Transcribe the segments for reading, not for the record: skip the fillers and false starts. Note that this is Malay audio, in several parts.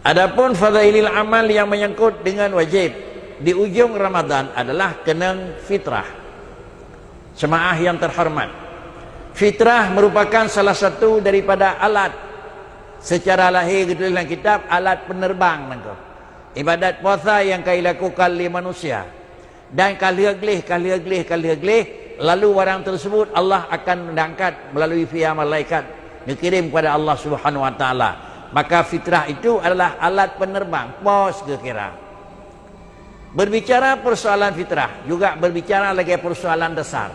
Adapun fadailil amal yang menyangkut dengan wajib di ujung Ramadan adalah kenang fitrah. Jemaah yang terhormat, fitrah merupakan salah satu daripada alat secara lahir gitu dalam kitab, alat penerbang nangko. Ibadat puasa yang kau lakukan oleh manusia, dan kali aglih, lalu orang tersebut Allah akan mengangkat melalui via malaikat dikirim kepada Allah Subhanahu wa taala. Maka fitrah itu adalah alat penerbang, pos kira. Berbicara persoalan fitrah juga berbicara lagi persoalan dasar.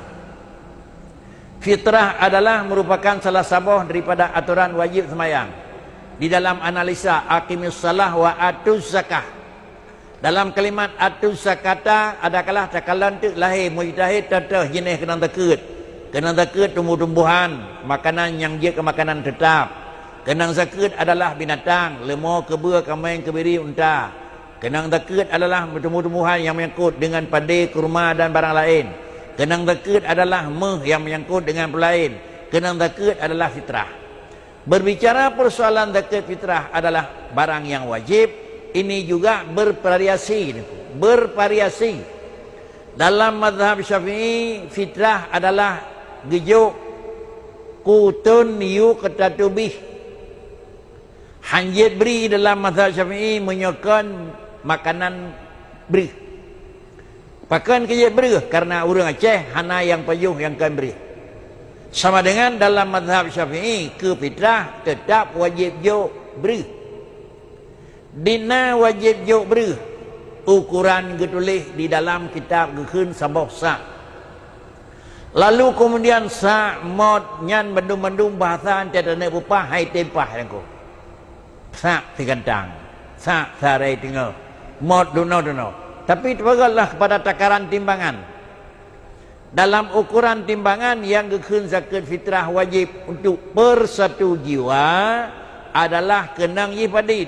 Fitrah adalah merupakan salah satu daripada aturan wajib sembahyang. Di dalam analisa aqimis salah wa atuz zakah. Dalam kalimat atuz zakata adakala cakalan tu lahir mujtahid teteh jenis kena tekut tumbuh-tumbuhan, makanan yang dia ke makanan tetap. Kenang zakat adalah binatang, lemur, kebua, kambing, kebiri, unta. Kenang zakat adalah tumbuh-tumbuhan yang menyangkut dengan padi, kurma dan barang lain. Kenang zakat adalah meh yang menyangkut dengan lain. Kenang zakat adalah fitrah. Berbicara persoalan zakat fitrah adalah barang yang wajib, ini juga bervariasi. Dalam mazhab Syafi'i, fitrah adalah gejuk, kutun, yu, ketatubih. Hanjit beri dalam mazhab Syafi'i menyokong makanan beri. Pakan kejap beri karena orang Aceh hana yang payuh yang kan beri. Sama dengan dalam mazhab Syafi'i, ke fitrah tetap wajib jo beri. Dina wajib jo beri. Ukuran getulis di dalam kitab gekun sabah sa'. Lalu kemudian sa' mod nyan bandung-bandung bahasa tiada nak upah hai tempah yang ko. Sa' tigantang, sa' sarai tinggal, mod duno. Tapi terbagatlah kepada takaran timbangan. Dalam ukuran timbangan yang gekun zakat fitrah wajib untuk per satu jiwa adalah kenang yipadid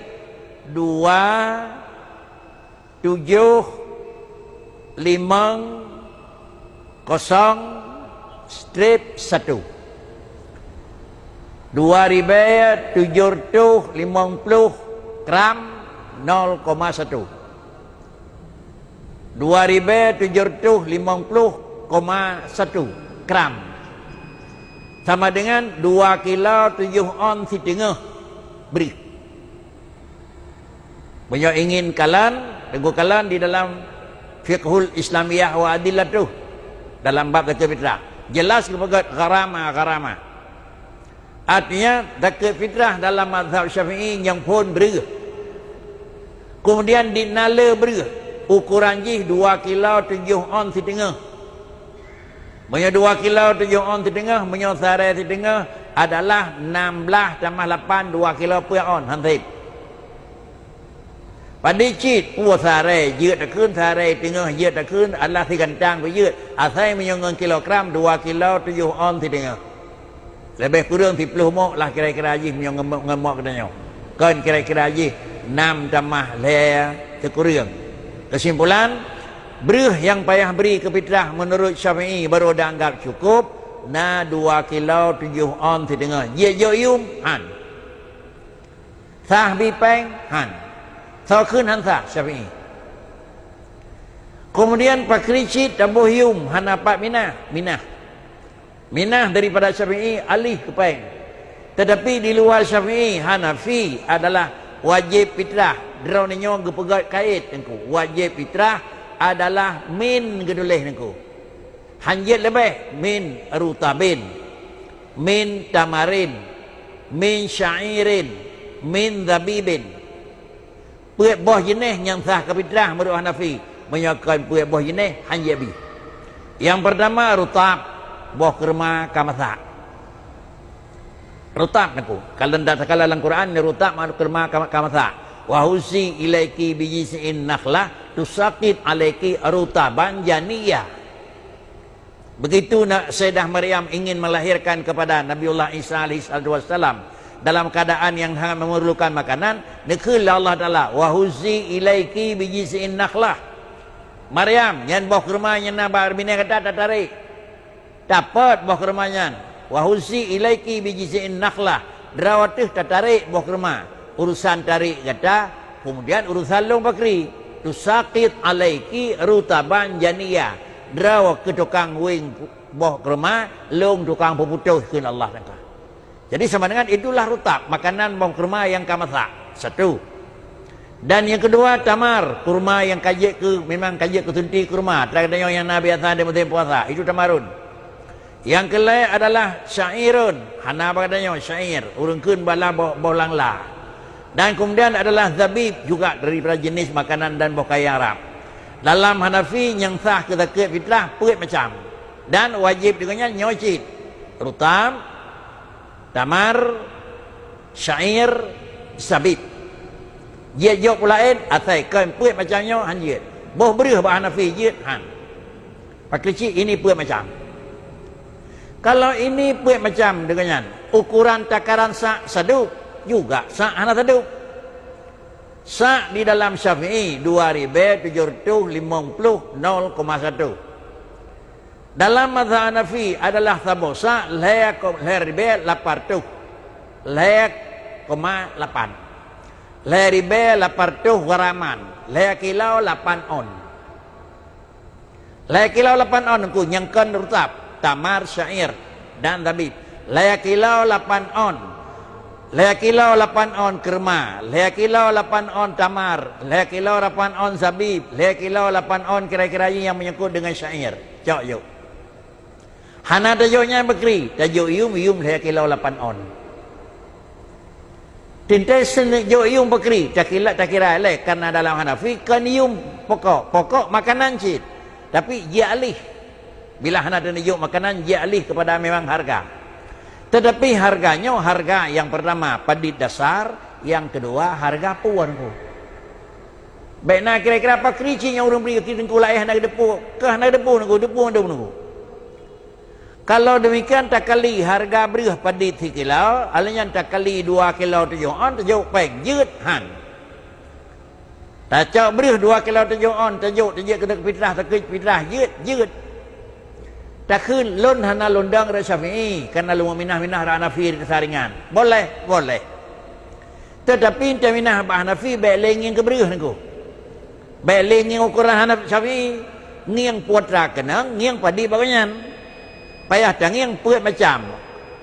2, 7, 5, 0, strip 1. 2.750 gram 0,1. 2.750,1 gram sama dengan 2 kilo 7 on setengah beri. Banyak ingin teguh kalan di dalam fiqhul islamiyah wa adillah tu dalam bab zakat fitrah jelas kepada gharama. Artinya zakat fitrah dalam mazhab Syafi'i yang pun beri. Kemudian dinala beri. Ukuran jih 2 kilo 7 on setengah. Banyak 2 kilo 7 on setengah, banyak sarai setengah adalah 16 tambah 8 2 kilo per on hansip. Pada cit puas sarai, yeut takun sarai tengah, yeut takun adalah sigantang pe yeut. Asai menyongon kilogram 2 kilo 7 on setengah. Lebih kurang 10 mok lah kira-kira haji yang ngemok katanya. Kan kira-kira haji 6 tambah le sekurang. Kesimpulan, berih yang payah beri ke fitrah menurut Syafi'i baru dianggap cukup. Na 2 kilo 7 on setengah. Ye yum han. Sah bipeng han. Sah kun han sah Syafi'i. Kemudian pakricit tabuh yum han apa Minah daripada Syafi'i alih ke peng. Tetapi di luar Syafi'i, Hanafi adalah wajib fitrah. Drawnya gepegat kait nengku. Wajib fitrah adalah min gedulih nengku. Hanjit lebih min rutabin, min tamarin, min syairin, min zabibin. Puak boh jenis yang sah ke fitrah menurut Hanafi menyokong puak boh jenis hanjit bi. Yang pertama rutab, buah kurma kamasa. Rutab naku. Kalau dalam Quran ni rutab kurma kamasa. Wa husi ilaiki bijisi'in nakhlah tusaqit alaiki rutaban janiyah. Begitu Sayyidah Maryam ingin melahirkan kepada Nabiullah Isa alaihi wasallam dalam keadaan yang sangat memerlukan makanan, nekul Allah Taala wa husi ilaiki bijisi'in nakhlah. Maryam yang buah kurma yang nabar bini kata tarik. Dapat buah kurmanya. Wa husi ilaiki bijisi'in nakhlah. Drawatih tarik buah kurma. urusan tarik kata, kemudian urusan long bakri. Tusaqit alaiki rutaban janiyah. Draw ke tukang wing boh kerma, long tukang peputus ke Allah kata. Jadi sama dengan itulah rutab, makanan boh kerma yang kamasak. Satu. Dan yang kedua tamar, kurma yang kajik ke, memang kajik ke tunti kurma. Terakhir yang Nabi atas ada musim puasa, itu tamarun. Yang kelai adalah syairun. Hana apa katanya syair, urungkeun bala bolang lah. Dan kemudian adalah zabib juga daripada jenis makanan dan bokaya Arab. Dalam Hanafi yang sah kezakat fitrah perit macam. Dan wajib dengannya nyocit. Rutam, tamar, syair, zabib. Dia jawab pula lain, asai kan perit macamnya han jid. Boh berih bah Hanafi jid han. Pak kecil ini perit macam. Kalau ini perit macam dengannya, ukuran takaran sak saduk juga sak hana saduk. Sak di dalam Syafi'i 2750 0,1. Dalam mazhab Hanafi adalah sabo sak leher ribe 800. Leher 8. Leher ribe 800 garaman. Leher kilau 8 on. Leher kilau 8 on ku nyangkan rutab, tamar, syair dan zabib. Leher kilau 8 on. Leher kilau 8 on kerma, leher kilau 8 on tamar, leher kilau 8 on zabib, leher kilau 8 on kira-kira yang menyangkut dengan syair. Cok yuk. Hana tajuknya bekri, tajuk yum leher kilau 8 on. Tintai senek jo yum bekri, tak kira elek karena dalam Hanafi kan yum pokok makanan cit. Tapi dia alih. Bila hana ada yum makanan dia alih kepada memang harga. Tetapi harganya harga yang pertama padit dasar, yang kedua harga puan ku. Baik nak kira-kira apa kericinya orang beri kita ku laih nak depu, kah nak depu nunggu. Kalau demikian tak kali harga beri padit 3 kilo, alanya tak kali 2 kilo 7 on, 7 peng jut han. Tak cak beri 2 kilo 7 on, tajuk kedek fitrah jut. Tak kun lon hana londang ra Syafi'i karena lu minah-minah ra Hanafi di saringan. Boleh. Tetapi ente minah ba Hanafi bae lenging ke bereuh niku. Bae lenging ukuran Hanafi Syafi'i ngiang putra kenang, ngiang padi baganyan. Payah tangiang peut macam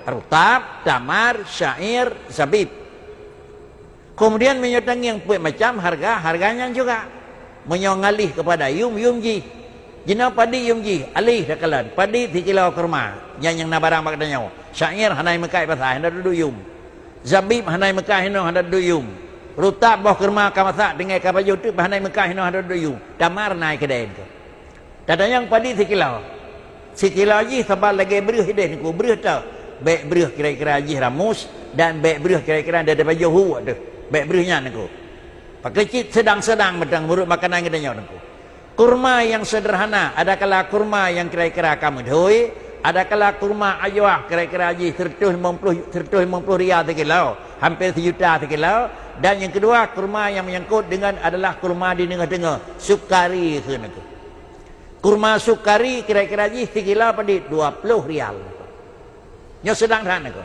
rutab, tamar, syair, zabib. Kemudian menyotang yang peut macam harganya juga menyongalih kepada yum ji. Jina padi yumji alih dakalan padi 3 kilo kurma yang nabarang maknanya syair hanai mekai pasah hendak duduk yum zabib hanai mekai hendak duduk yum rutab boh kurma kamasak dengan kapaju tu hanai mekai hendak duduk yum tamar naik kedai tu tada yang padi 3 kilo 1 kilo ji sebab lagi berih hideh niku berih tau baik berih kira-kira ji ramus dan baik berih kira-kira ada baju hu tu baik berihnya niku pakai cit sedang-sedang bedang murut makanan kedainya niku. Kurma yang sederhana, adakala kurma yang kira-kira kamu doi, adakala kurma ajwah kira-kira haji 150 riyal 1 kilo, hampir 1 juta 1 kilo. Dan yang kedua kurma yang menyangkut dengan adalah kurma di tengah-tengah, sukari ke itu. Kurma sukari kira-kira haji 1 kilo pada 20 riyal. Nya sederhana ke.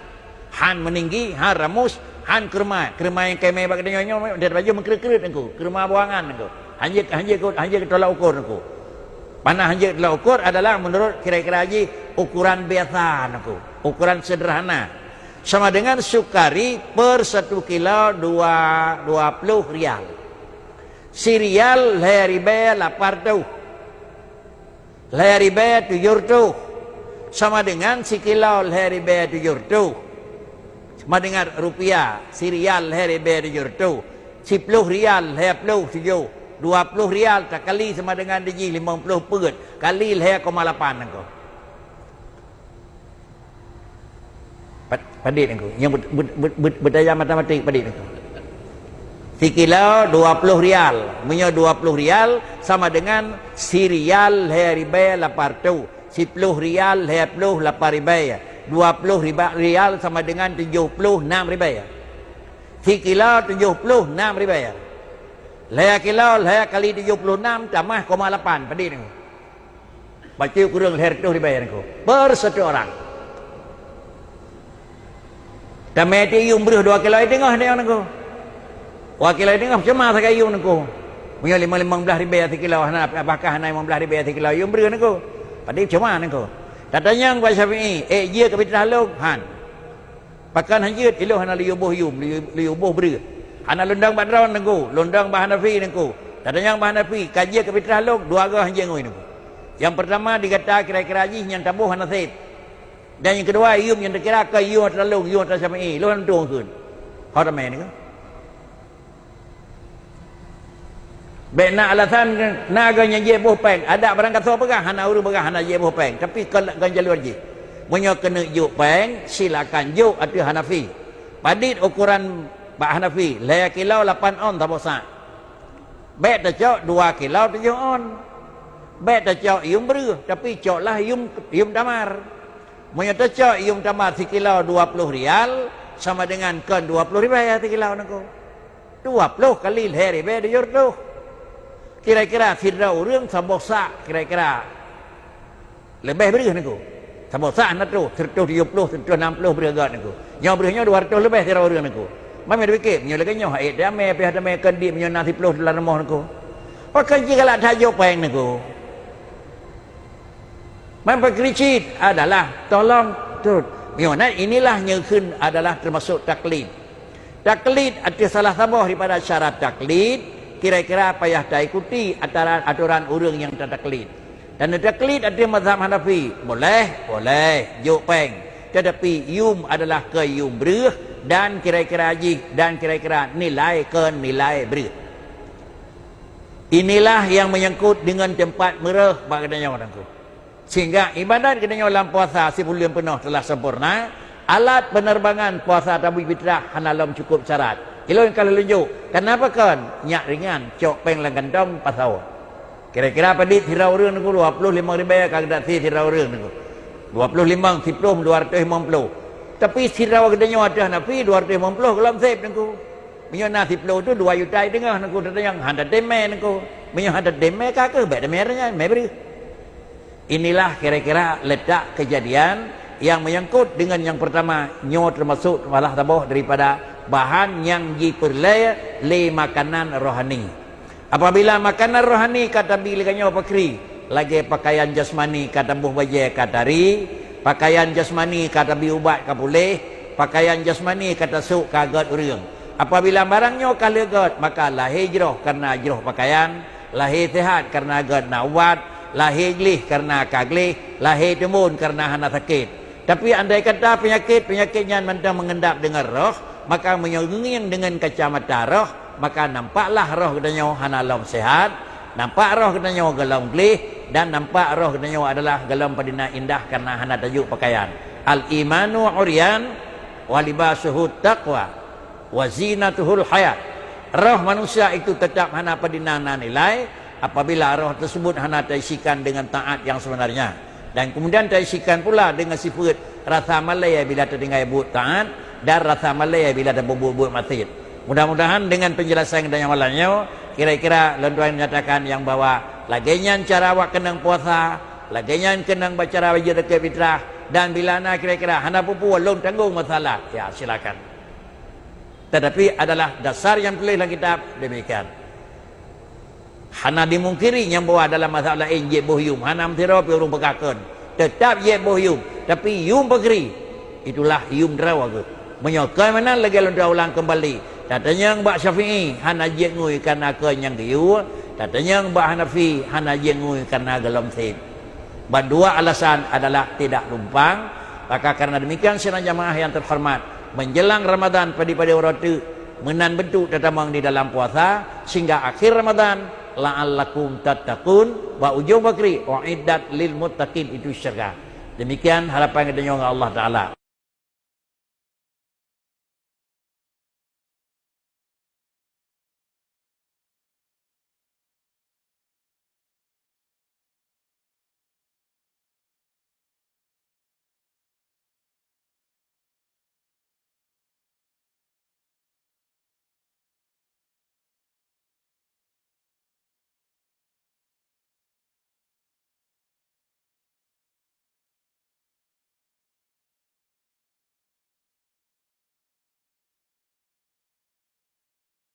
Han meninggi, han ramus, han kurma yang kemeh bagdanya dari baju mengkerit-kerit niku, kurma buangan niku. Hanjir tolak ukur aku. Panah hanjir tolak ukur adalah menurut kira-kira haji ukuran biasa aku. Ukuran sederhana. Sama dengan sukari per 1 kilo 20 riyal. Si riyal leharibe 800. Leharibe 700. Sama dengan si kilo leharibe 700. Sama dengan rupiah. Si riyal leharibe 700. 10 riyal leharibe 20 riyal tak kali sama dengan diji 50 peut kali 0,8 engkau. Padik engkau yang berdaya matematik padik engkau. 1 kilo 20 riyal, punya 20 riyal sama dengan 1 riyal riba 800, 10 riyal 8 riba, 20 riyal sama dengan 76 riba. 1 kilo 76 riba. Leher kilo, leher kali 76 tambah 0,8 padi ni. Baca kurang leher tu dibayar ni. Per 1 orang. Tamai ti yung beruh 2 kilo tengah dia ni. Wakil ini ngah cuma tak kayu nengko. Punya 15 ribu hati kilau, apakah hana 15 ribu hati kilau? Yung beri nengko. Padahal cuma nengko. Katanya Pak Syafi'i, dia kebitrah lo, han. Pakan hanjut, ilo hana liubuh liubuh beri. Hana lundang badrawan nengko, lundang bah Hanafi nengko. Katanya bah Hanafi, kaji kebitrah lo, dua agak hanjeng ngoi nengko. Yang pertama dikata kira-kira haji yang tabuh hana Said. Dan yang kedua ium yang dikira ke ium terlalu, ium tak Syafi'i, lo hana tuang kun. Kau ramai nengko. Baik nak alasan naganya je boh peng. Ada barang kata apa kah? Hana urus berkah hana je boh peng. Tapi kalau jalur je. Punya kena juk peng, silakan juk atau Hanafi. Padit ukuran Pak Hanafi. 5 kilau 8 on tak bosak. Baik tak cok 2 kilau 7 on. Baik tak cok ium beru. Tapi cok lah ium tamar. Punya tak cok ium tamar 1 kilau 20 rial. Sama dengan kan 20 ribu ya 1 kilau nako. 20 kali 5 ribu dia tu. Kira-kira firau orang sabosa kira-kira lebih beri niku. Sabosa nak tu 170 160 beri agak niku. Nyaw berinya 200 lebih firau orang niku. Mami dipikir nyaw lagi nyaw ai dame pihak dame kendi nyaw 90 dalam rumah niku. Pakai jika lah tajuk peng niku. Mampu kericit adalah tolong tu. Miona inilah nyekun adalah termasuk taklid. Taklid ada salah satu daripada syarat taklid. Kira-kira payah tak ikuti aturan orang yang tak taklid. Dan taklid ada mazhab Hanafi. Boleh. Juk peng. Tetapi yum adalah ke yum berih. Dan kira-kira haji. Dan kira-kira nilai ke nilai berih. Inilah yang menyangkut dengan tempat merah. Bagainya orangku. Sehingga ibadat kedanya dalam puasa 10 bulan penuh telah sempurna. Alat penerbangan puasa tabu fitrah hanalam cukup syarat. Ilo yang kalau lunjuk, kenapa kan? Nyak ringan, cok peng lang gandong pasau. Kira-kira apa di tirau orang niku 25 ribu ya kagak si tirau orang niku. 25, 10, 250. Tapi tirau gedenya ada Hanafi 250 kelam sep niku. Minyo na 10 tu 2 juta tengah niku yang handa deme niku. Minyo handa deme kagak bae demernya, beri. Inilah kira-kira letak kejadian yang menyangkut dengan yang pertama nyo termasuk malah tabuh daripada bahan yang diperlay le makanan rohani. Apabila makanan rohani kata bilikanya pakri, lagi pakaian jasmani kata buh baje katari, pakaian jasmani kata biubat kapuleh, pakaian jasmani kata suk kagat urang. Apabila barangnya kalegat maka lahir jroh karena jroh pakaian, lahir sehat karena agak nawat, lahir glih karena kaglih, lahir timun karena hana sakit. Tapi andai kata penyakitnya mentang mengendap dengan roh, maka menyenging dengan kacamata roh, maka nampaklah roh katanya hana lam sehat, nampak roh katanya galam glih, dan nampak roh katanya adalah galam padina indah karena hana tajuk pakaian. Al-imanu uryan wa libasuhu taqwa wa zinatuhul hayat. Roh manusia itu tetap hana padina nilai apabila roh tersebut hana terisikan dengan taat yang sebenarnya. Dan kemudian terisikan pula dengan sifat rasa malaya bila terdengar but taat dan rasa malaya bila ada bubuk-bubuk masjid. Mudah-mudahan dengan penjelasan yang lainnya, kira-kira lentuan menyatakan yang bahwa laginya cara awak kenang puasa, laginya kenang baca wajib dekat fitrah, dan bila nak kira-kira hana pupu belum tanggung masalah, ya silakan. Tetapi adalah dasar yang tulis dalam kitab demikian. Hana dimungkiri yang bawa dalam masalah lain je bohyum, hana mentira pi urung pekakeun. Tetap je bohyum, tapi yum pekeri. Itulah yum derawa ke. Menyokai mana lagi londa ulang kembali. Katanya yang Mbak Syafi'i hana je ngui karena ke yang kiu, katanya yang Mbak Hanafi hana je ngui karena gelam sip. Berdua alasan adalah tidak lumpang. Maka karena demikian sidang jamaah yang terhormat, menjelang Ramadan pada waktu menan bentuk tetamang di dalam puasa sehingga akhir Ramadan la'allakum tattaqun wa ujub bakri wa iddat lil muttaqin itu syurga. Demikian harapan kita dengan Allah Taala.